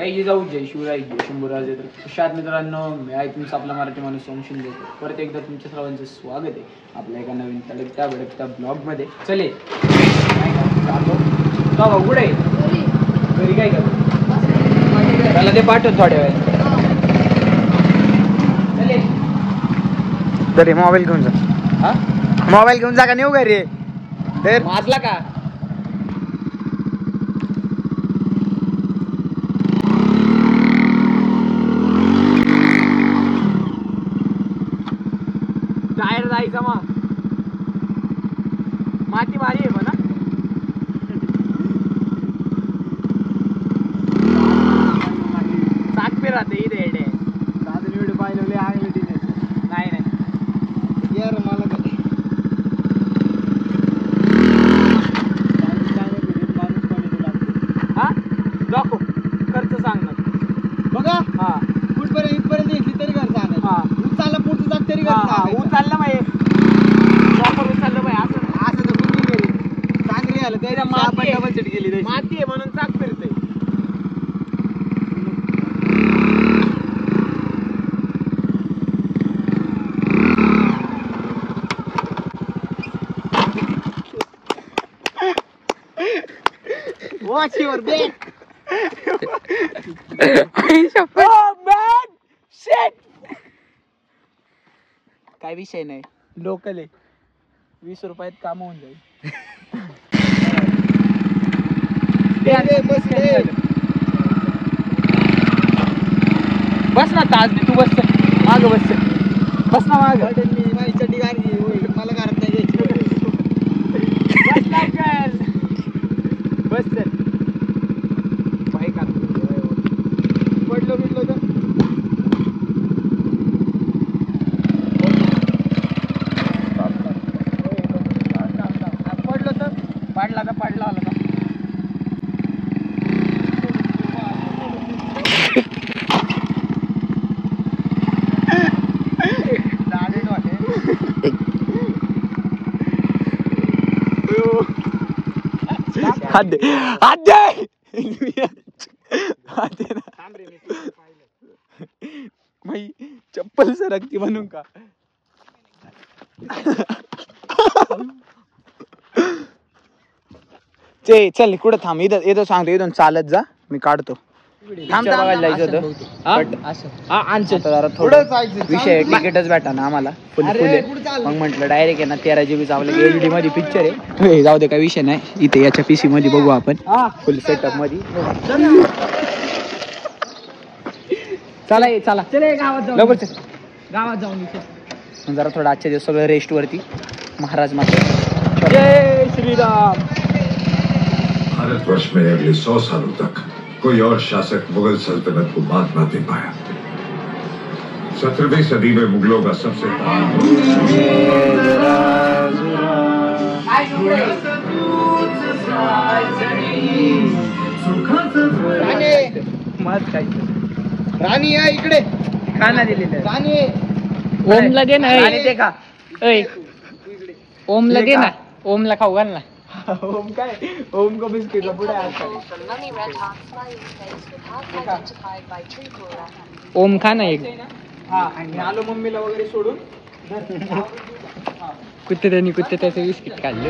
जय जाऊ जय शिवराय जय शंभूराजे. तर खुशात मित्रांनो, मी आहे तुमचा आपला मराठी माणूस सोम शिंदे. परत एकदा तुमच्या सर्वांचं स्वागत आहे आपल्या एका नवीन तडकत्या भडकत्या ब्लॉगमध्ये. चले कुठे घरी काय करतो त्याला ते पाठवत थोड्या वेळ. चले तरी मोबाईल घेऊन जा. हा मोबाईल घेऊन जा का नेऊ घरी तर वाजला का? टायर जायचा मग माती भारी आहे म्हणा. चाकपे राहते इथे एडे दादा व्हिडिओ पाहिलेले आहे तिने. नाही नाही यार मला हा दाखव खर्च सांगणार बघा. हा कुठपर्यंत इथपर्यंत येतली तरी घर सांगा. हा उचालला पुढचं जात तरी घर उचललं पाहिजे. प्रॉपर उचललं पाहिजे. असं असं तर कुठली गेली चांगली आलं त्याच्या माती आहे. डबल सेट गेली तशी. माती आहे म्हणून चाक फिरते. Watch your back. काय विषय नाही, लोकल आहे. 20 रुपयात काम होऊन जाईल. बस ना ताज तू बस माग बस ना माग. माझी चड्डी गाडी मला घरात नाही घ्यायची. बस ना चल बस चल. बाई का पडलो बिडलो तर पडलो तर पाडला तर पाडला आला. भाई चप्पल सरकती म्हणून का? ते चल कुठं थांब. इथं सांगतो, इथून चालत जा, मी काढतो. बघायला जायचं होतं. विषय तिकीटच भेटा ना आम्हाला फुल मग म्हटलं डायरेक्ट आहे ना 13 GB आपल्या LED मध्ये पिक्चर आहे. जाऊ दे, काय विषय नाही. इथे याच्या PC मध्ये बघू आपण फुल सेटअप मध्ये. चला चला चले गावात जाऊ. लवकर चल गावात जाऊन जरा थोडं आजच्या दिवस सगळं रेस्ट वरती. महाराज मात्र जय श्रीराम. भारतवर्ष में अगले 100 सालों तक कोई और शासक मुगल सल्तनत को मात न दे पाया. 17वीं सदी में मुगलों का सबसे राणी आहे इकडे. खाना दिलेलं राणी ओमला दे ना. ते का ओमला दे ना. ओमला खाऊ घाल ना. ओम काय ओम को बिस्किट पुढे ओम खा ना एक. मी आलो मम्मीला वगैरे सोडून. कुत्र्याने त्याचं बिस्किट खाल्लं.